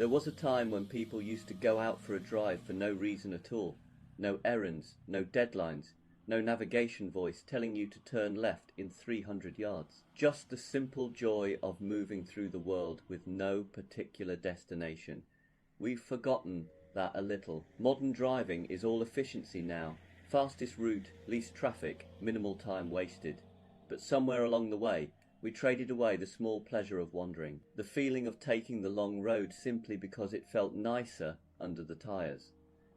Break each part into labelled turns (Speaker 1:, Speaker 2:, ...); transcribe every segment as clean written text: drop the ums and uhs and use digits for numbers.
Speaker 1: There was a time when people used to go out for a drive for no reason at all. No errands, no deadlines, no navigation voice telling you to turn left in 300 yards. Just the simple joy of moving through the world with no particular destination. We've forgotten that a little. Modern driving is all efficiency now. Fastest route, least traffic, minimal time wasted. But somewhere along the way, we traded away the small pleasure of wandering, the feeling of taking the long road simply because it felt nicer under the tyres.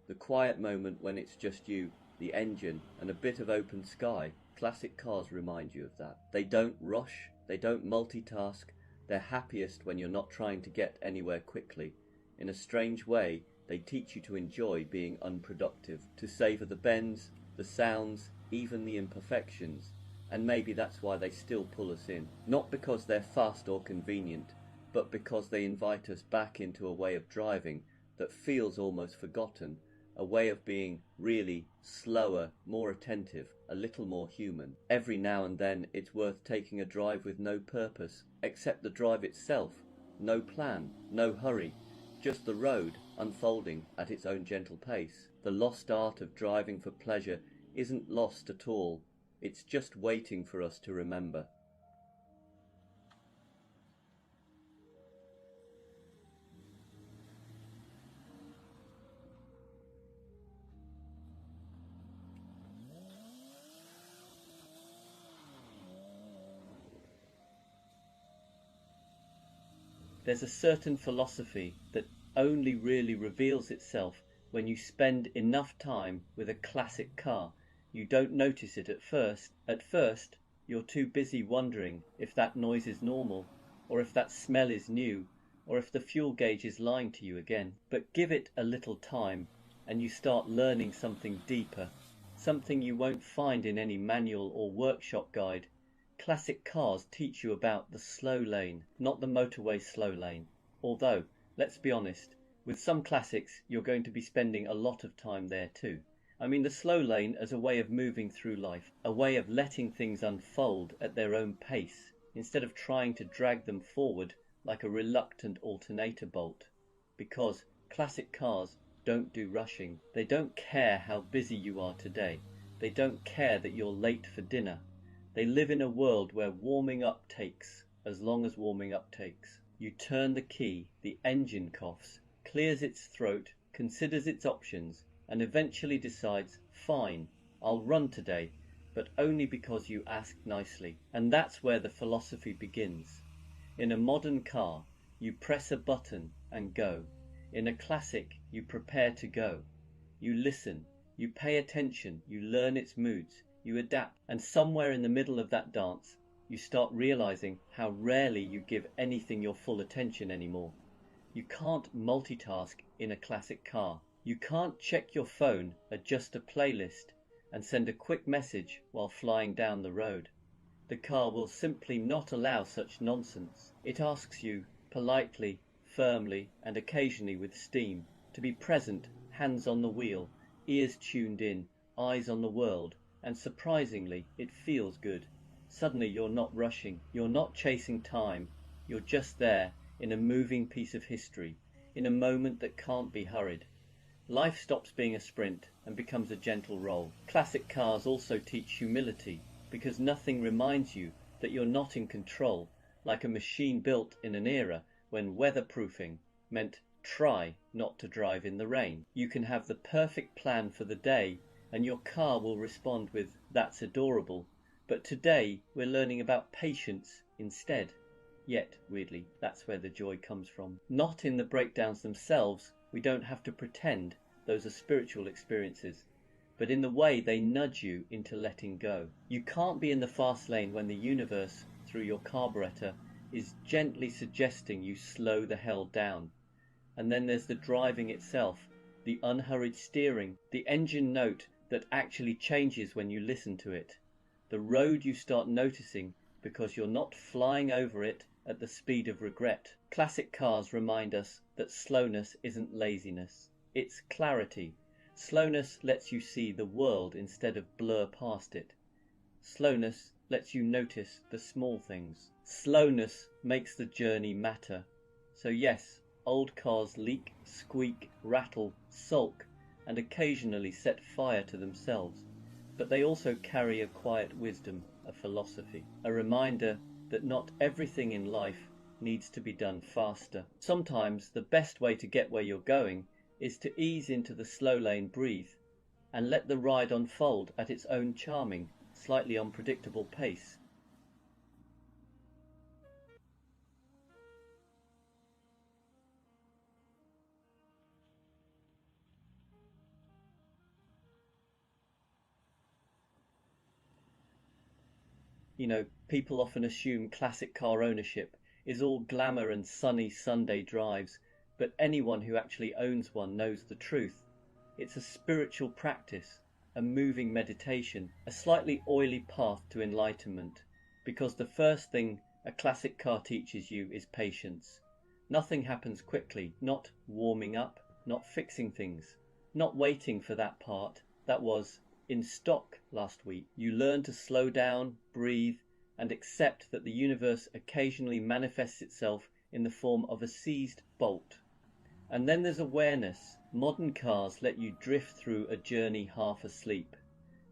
Speaker 1: The quiet moment when it's just you, the engine, and a bit of open sky. Classic cars remind you of that. They don't rush, they don't multitask, they're happiest when you're not trying to get anywhere quickly. In a strange way, they teach you to enjoy being unproductive, to savour the bends, the sounds, even the imperfections. And maybe that's why they still pull us in. Not because they're fast or convenient, but because they invite us back into a way of driving that feels almost forgotten, a way of being really slower, more attentive, a little more human. Every now and then it's worth taking a drive with no purpose, except the drive itself. No plan, no hurry, just the road unfolding at its own gentle pace. The lost art of driving for pleasure isn't lost at all. It's just waiting for us to remember. There's a certain philosophy that only really reveals itself when you spend enough time with a classic car. You don't notice it at first. At first, you're too busy wondering if that noise is normal, or if that smell is new, or if the fuel gauge is lying to you again. But give it a little time, and you start learning something deeper, something you won't find in any manual or workshop guide. Classic cars teach you about the slow lane, not the motorway slow lane. Although, let's be honest, with some classics you're going to be spending a lot of time there too. I mean the slow lane as a way of moving through life, a way of letting things unfold at their own pace, instead of trying to drag them forward like a reluctant alternator bolt. Because classic cars don't do rushing. They don't care how busy you are today. They don't care that you're late for dinner. They live in a world where warming up takes as long as warming up takes. You turn the key, the engine coughs, clears its throat, considers its options, and eventually decides, fine, I'll run today, but only because you asked nicely. And that's where the philosophy begins. In a modern car, you press a button and go. In a classic, you prepare to go. You listen, you pay attention, you learn its moods, you adapt, and somewhere in the middle of that dance, you start realizing how rarely you give anything your full attention anymore. You can't multitask in a classic car. You can't check your phone, adjust a playlist, and send a quick message while flying down the road. The car will simply not allow such nonsense. It asks you, politely, firmly, and occasionally with steam, to be present, hands on the wheel, ears tuned in, eyes on the world, and surprisingly, it feels good. Suddenly you're not rushing, you're not chasing time, you're just there in a moving piece of history, in a moment that can't be hurried. Life stops being a sprint and becomes a gentle roll. Classic cars also teach humility, because nothing reminds you that you're not in control, like a machine built in an era when weatherproofing meant try not to drive in the rain. You can have the perfect plan for the day, and your car will respond with, that's adorable. But today we're learning about patience instead. Yet, weirdly, that's where the joy comes from. Not in the breakdowns themselves, we don't have to pretend those are spiritual experiences, but in the way they nudge you into letting go. You can't be in the fast lane when the universe, through your carburetor, is gently suggesting you slow the hell down. And then there's the driving itself, the unhurried steering, the engine note that actually changes when you listen to it, the road you start noticing because you're not flying over it at the speed of regret. Classic cars remind us that slowness isn't laziness, it's clarity. Slowness lets you see the world instead of blur past it. Slowness lets you notice the small things. Slowness makes the journey matter. So yes, Old cars leak, squeak, rattle, sulk, and occasionally set fire to themselves, but they also carry a quiet wisdom, a philosophy, a reminder that not everything in life needs to be done faster. Sometimes the best way to get where you're going is to ease into the slow lane, breathe, and let the ride unfold at its own charming, slightly unpredictable pace. People often assume classic car ownership is all glamour and sunny Sunday drives, but anyone who actually owns one knows the truth. It's a spiritual practice, a moving meditation, a slightly oily path to enlightenment, because the first thing a classic car teaches you is patience. Nothing happens quickly, not warming up, not fixing things, not waiting for that part that was in stock last week. You learn to slow down, breathe, and accept that the universe occasionally manifests itself in the form of a seized bolt. And then there's awareness. Modern cars let you drift through a journey half asleep.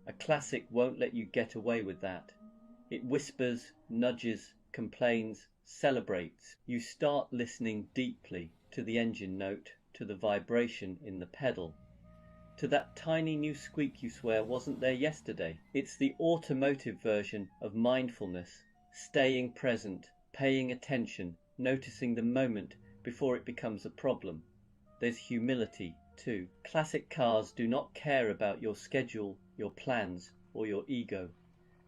Speaker 1: A classic won't let you get away with that. It whispers, nudges, complains, celebrates. You start listening deeply to the engine note, to the vibration in the pedal, to that tiny new squeak you swear wasn't there yesterday. It's the automotive version of mindfulness, staying present, paying attention, noticing the moment before it becomes a problem. There's humility too. Classic cars do not care about your schedule, your plans, or your ego.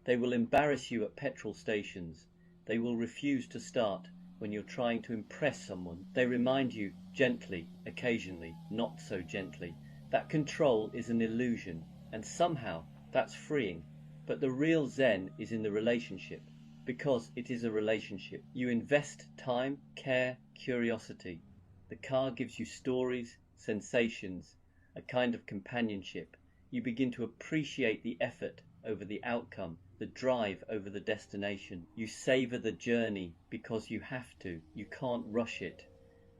Speaker 1: They will embarrass you at petrol stations. They will refuse to start when you're trying to impress someone. They remind you gently, occasionally, not so gently, that control is an illusion, and somehow that's freeing. But the real zen is in the relationship, because it is a relationship. You invest time, care, curiosity. The car gives you stories, sensations, a kind of companionship. You begin to appreciate the effort over the outcome, the drive over the destination. You savor the journey because you have to. You can't rush it,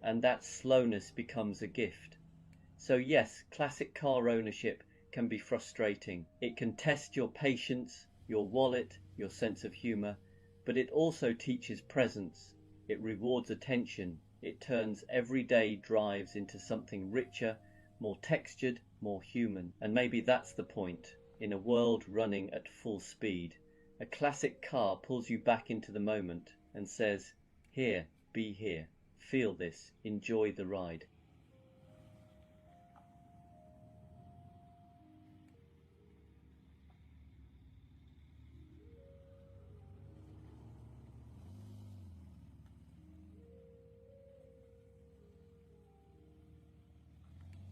Speaker 1: and that slowness becomes a gift. So yes, classic car ownership can be frustrating. It can test your patience, your wallet, your sense of humor, but it also teaches presence. It rewards attention. It turns everyday drives into something richer, more textured, more human. And maybe that's the point. In a world running at full speed, a classic car pulls you back into the moment and says, "Here, be here. Feel this. Enjoy the ride."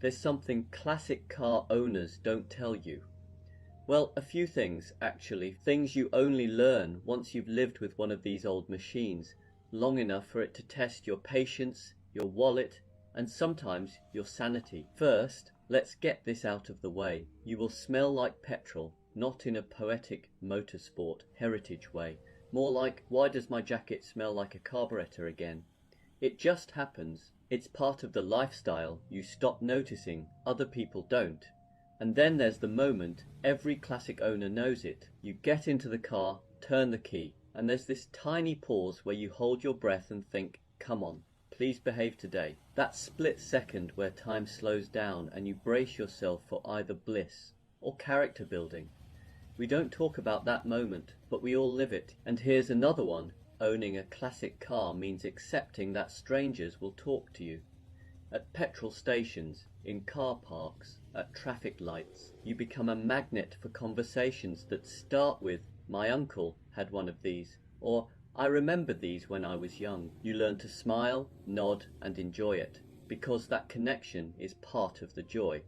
Speaker 1: There's something classic car owners don't tell you. Well, a few things, actually. Things you only learn once you've lived with one of these old machines long enough for it to test your patience, your wallet, and sometimes your sanity. First, let's get this out of the way. You will smell like petrol, not in a poetic motorsport heritage way. More like, why does my jacket smell like a carburetor again? It just happens. It's part of the lifestyle. You stop noticing, other people don't. And then there's the moment, every classic owner knows it. You get into the car, turn the key, and there's this tiny pause where you hold your breath and think, come on, please behave today. That split second where time slows down and you brace yourself for either bliss or character building. We don't talk about that moment, but we all live it. And here's another one. Owning a classic car means accepting that strangers will talk to you. At petrol stations, in car parks, at traffic lights, you become a magnet for conversations that start with, "My uncle had one of these," or "I remember these when I was young." You learn to smile, nod, and enjoy it, because that connection is part of the joy.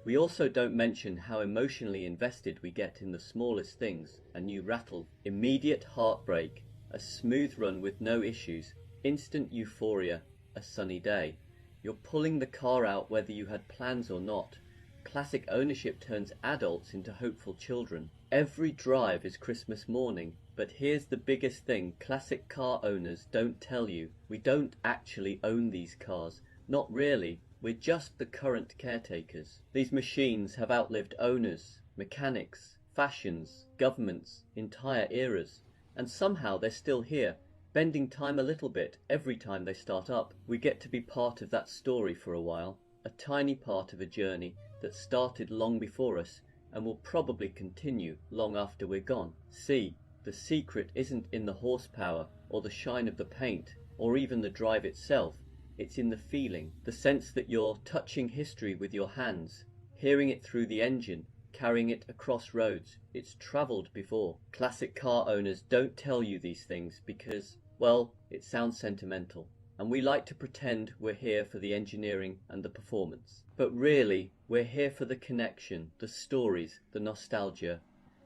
Speaker 1: We also don't mention how emotionally invested we get in the smallest things: a new rattle, immediate heartbreak, a smooth run with no issues, instant euphoria, a sunny day. You're pulling the car out whether you had plans or not. Classic ownership turns adults into hopeful children. Every drive is Christmas morning, but here's the biggest thing classic car owners don't tell you. We don't actually own these cars. Not really. We're just the current caretakers. These machines have outlived owners, mechanics, fashions, governments, entire eras, and somehow they're still here, bending time a little bit every time they start up. We get to be part of that story for a while, a tiny part of a journey that started long before us and will probably continue long after we're gone. See, the secret isn't in the horsepower or the shine of the paint or even the drive itself. It's in the feeling, the sense that you're touching history with your hands, hearing it through the engine, carrying it across roads. It's travelled before. Classic car owners don't tell you these things because, well, it sounds sentimental, and we like to pretend we're here for the engineering and the performance. But really, we're here for the connection, the stories, the nostalgia,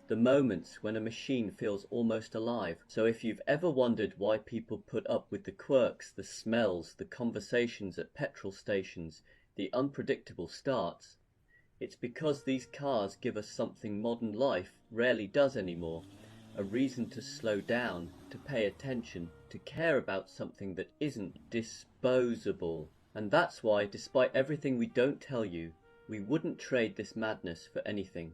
Speaker 1: the moments when a machine feels almost alive. So if you've ever wondered why people put up with the quirks, the smells, the conversations at petrol stations, the unpredictable starts, it's because these cars give us something modern life rarely does anymore. A reason to slow down, to pay attention, to care about something that isn't disposable. And that's why, despite everything we don't tell you, we wouldn't trade this madness for anything.